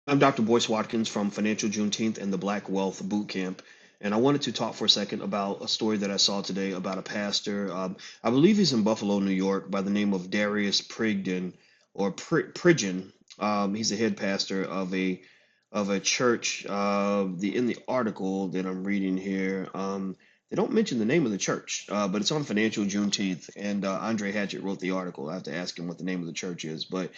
I'm Dr. Boyce Watkins from Financial Juneteenth and the Black Wealth Boot Camp. And I wanted to talk for a second about a story that I saw today about a pastor. I believe he's in Buffalo, New York, by the name of Darius Pridgen or Pridgen. He's the head pastor of a church. In the article that I'm reading here, they don't mention the name of the church, but it's on Financial Juneteenth. And Andre Hatchett wrote the article. I have to ask him what the name of the church is, but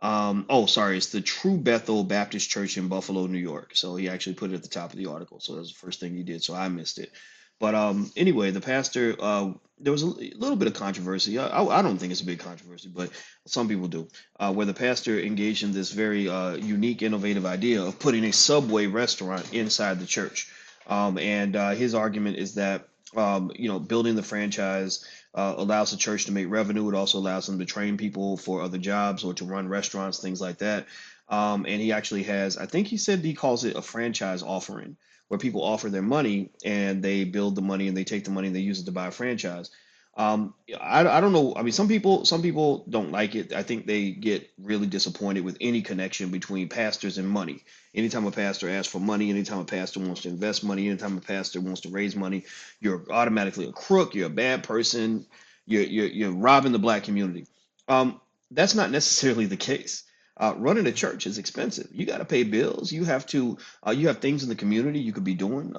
oh, sorry, it's the True Bethel Baptist Church in Buffalo, New York. So he actually put it at the top of the article. So that was the first thing he did. So I missed it. But anyway, the pastor, there was a little bit of controversy. I don't think it's a big controversy, but some people do, where the pastor engaged in this very unique, innovative idea of putting a Subway restaurant inside the church. And his argument is that, building the franchise allows the church to make revenue. It also allows them to train people for other jobs or to run restaurants, things like that. And he actually has, I think he said he calls it a franchise offering, where people offer their money and they build the money and they take the money and they use it to buy a franchise. I don't know. I mean, some people don't like it. I think they get really disappointed with any connection between pastors and money. Anytime a pastor asks for money, anytime a pastor wants to invest money, anytime a pastor wants to raise money, you're automatically a crook. You're a bad person. You're robbing the black community. That's not necessarily the case. Running a church is expensive. You got to pay bills. You have things in the community you could be doing.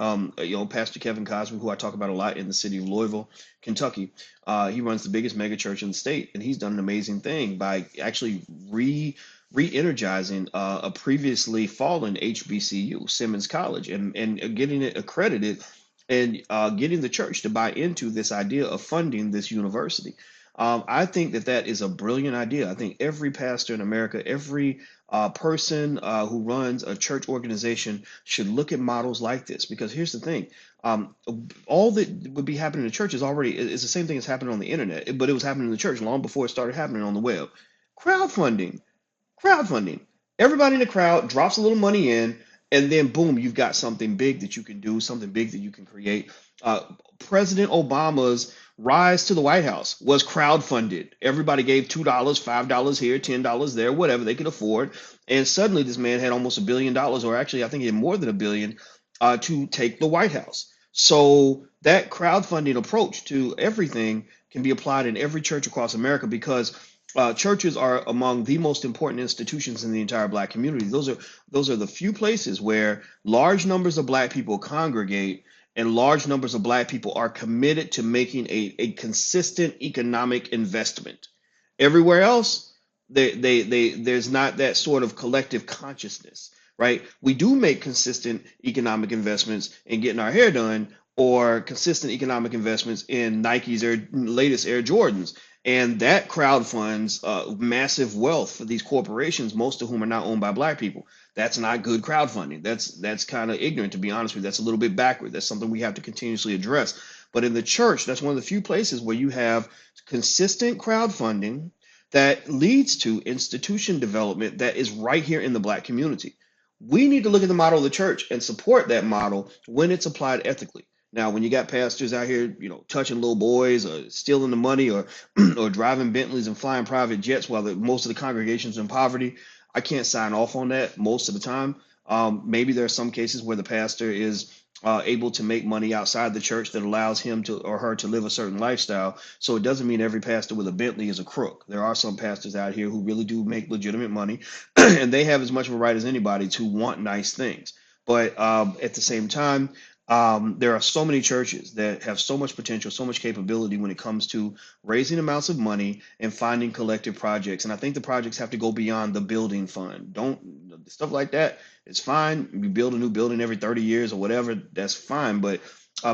Pastor Kevin Cosby, who I talk about a lot in the city of Louisville, Kentucky, he runs the biggest mega church in the state, and he's done an amazing thing by actually re-energizing a previously fallen HBCU, Simmons College, and getting it accredited and getting the church to buy into this idea of funding this university. I think that that is a brilliant idea. I think every pastor in America, every person who runs a church organization should look at models like this. Because here's the thing, all that would be happening in the church is the same thing that's happening on the internet, but it was happening in the church long before it started happening on the web. Crowdfunding, crowdfunding. Everybody in the crowd drops a little money in, and then boom, you've got something big that you can do, something big that you can create. Uh, President Obama's rise to the White House was crowdfunded. Everybody gave $2, $5 here, $10 there, whatever they could afford. And suddenly this man had almost $1 billion, or actually, I think he had more than $1 billion to take the White House. So that crowdfunding approach to everything can be applied in every church across America because churches are among the most important institutions in the entire black community. Those are the few places where large numbers of black people congregate and large numbers of black people are committed to making a consistent economic investment. Everywhere else, there's not that sort of collective consciousness, right? We do make consistent economic investments in getting our hair done or consistent economic investments in Nike's latest Air Jordans. And that crowd funds massive wealth for these corporations, most of whom are not owned by black people. That's not good crowdfunding. That's kind of ignorant, to be honest with you. That's a little bit backward. That's something we have to continuously address. But in the church, that's one of the few places where you have consistent crowdfunding that leads to institution development that is right here in the black community. We need to look at the model of the church and support that model when it's applied ethically. Now, when you got pastors out here, touching little boys or stealing the money or or driving Bentleys and flying private jets while most of the congregation's in poverty, I can't sign off on that most of the time. Maybe there are some cases where the pastor is able to make money outside the church that allows him to or her to live a certain lifestyle. So it doesn't mean every pastor with a Bentley is a crook. There are some pastors out here who really do make legitimate money, and they have as much of a right as anybody to want nice things. But at the same time, there are so many churches that have so much potential, so much capability when it comes to raising amounts of money and finding collective projects. And I think the projects have to go beyond the building fund. Don't stuff like that. It's fine. You build a new building every 30 years or whatever. That's fine. But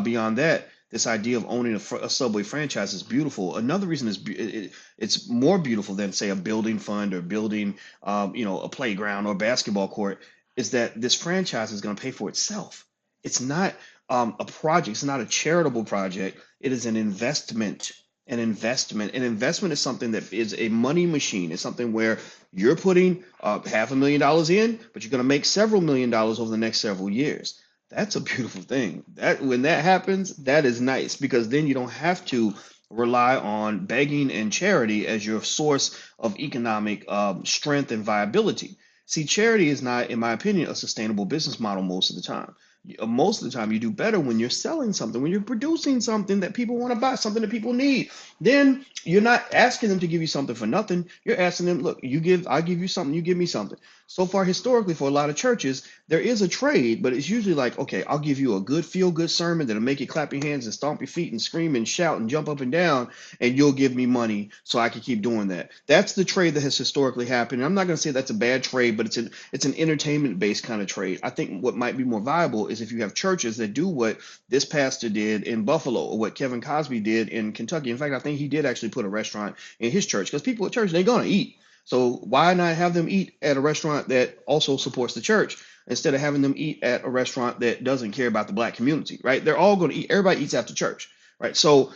beyond that, this idea of owning a Subway franchise is beautiful. Another reason is it's more beautiful than, say, a building fund or building, a playground or basketball court, is that this franchise is going to pay for itself. It's not a project. It's not a charitable project. It is an investment. An investment. An investment is something that is a money machine. It's something where you're putting $500,000 in, but you're going to make several $1,000,000 over the next several years. That's a beautiful thing. That when that happens, that is nice because then you don't have to rely on begging and charity as your source of economic strength and viability. See, charity is not, in my opinion, a sustainable business model most of the time. Most of the time, you do better when you're selling something, when you're producing something that people want to buy, something that people need. Then you're not asking them to give you something for nothing. You're asking them, look, I give you something, you give me something. So far, historically, for a lot of churches, there is a trade, but it's usually like, okay, I'll give you a good feel-good sermon that'll make you clap your hands and stomp your feet and scream and shout and jump up and down, and you'll give me money so I can keep doing that. That's the trade that has historically happened. And I'm not going to say that's a bad trade, but it's an entertainment-based kind of trade. I think what might be more viable is if you have churches that do what this pastor did in Buffalo or what Kevin Cosby did in Kentucky. In fact, I think he did actually put a restaurant in his church, because people at church, they're going to eat. So why not have them eat at a restaurant that also supports the church instead of having them eat at a restaurant that doesn't care about the black community, right? They're all going to eat. Everybody eats after church, right? So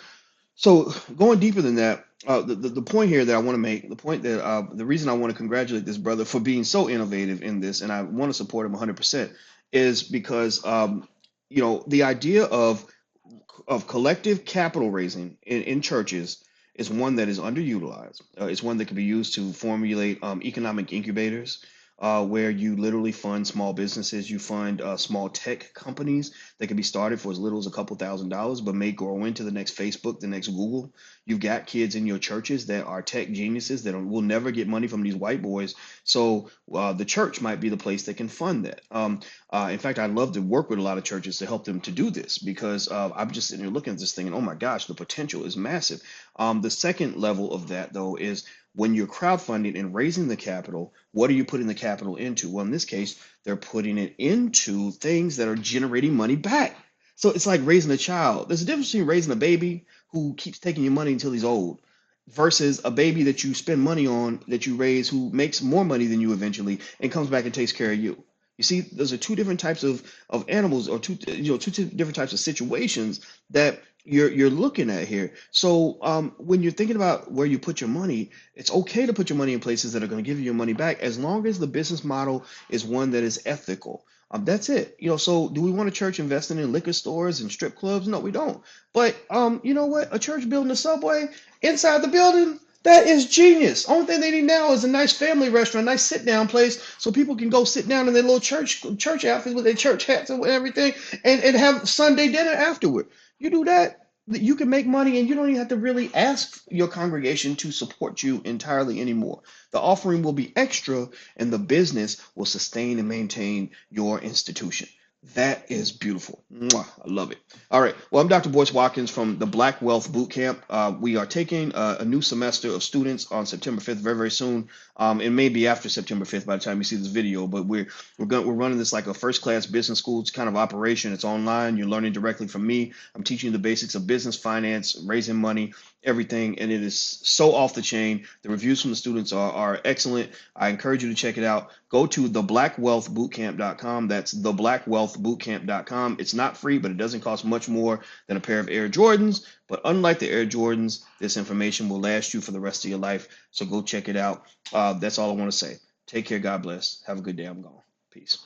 going deeper than that, the point here that I want to make, the point that the reason I want to congratulate this brother for being so innovative in this, and I want to support him 100%, is because the idea of collective capital raising in churches is one that is underutilized. It's one that can be used to formulate economic incubators, where you literally fund small businesses, you fund small tech companies that can be started for as little as a couple $1,000s, but may grow into the next Facebook, the next Google. You've got kids in your churches that are tech geniuses that will never get money from these white boys. So the church might be the place that can fund that. In fact, I'd love to work with a lot of churches to help them to do this, because I'm just sitting here looking at this thing and, oh my gosh, the potential is massive. The second level of that, though, is when you're crowdfunding and raising the capital, what are you putting the capital into? Well, in this case, they're putting it into things that are generating money back. So it's like raising a child. There's a difference between raising a baby who keeps taking your money until he's old versus a baby that you spend money on, that you raise, who makes more money than you eventually and comes back and takes care of you. You see, those are two different types of animals, or two different types of situations that you're looking at here. So when you're thinking about where you put your money, it's okay to put your money in places that are going to give you your money back, as long as the business model is one that is ethical. That's it. So do we want a church investing in liquor stores and strip clubs? No, we don't. But you know what? A church building a Subway inside the building, that is genius. Only thing they need now is a nice family restaurant, a nice sit down place, so people can go sit down in their little church outfits with their church hats and everything, and have Sunday dinner afterward. You do that, you can make money, and you don't even have to really ask your congregation to support you entirely anymore. The offering will be extra, and the business will sustain and maintain your institution. That is beautiful. Mwah, I love it. All right. Well, I'm Dr. Boyce Watkins from the Black Wealth Bootcamp. We are taking a new semester of students on September 5th, very, very soon. It may be after September 5th by the time you see this video, but we're running this like a first class business school kind of operation. It's online. You're learning directly from me. I'm teaching you the basics of business, finance, raising money, everything, and it is so off the chain. The reviews from the students are excellent. I encourage you to check it out. Go to theblackwellthbootcamp.com. That's theblackwellthbootcamp.com. It's not free, but it doesn't cost much more than a pair of Air Jordans. But unlike the Air Jordans, this information will last you for the rest of your life. So go check it out. That's all I want to say. Take care. God bless. Have a good day. I'm gone. Peace.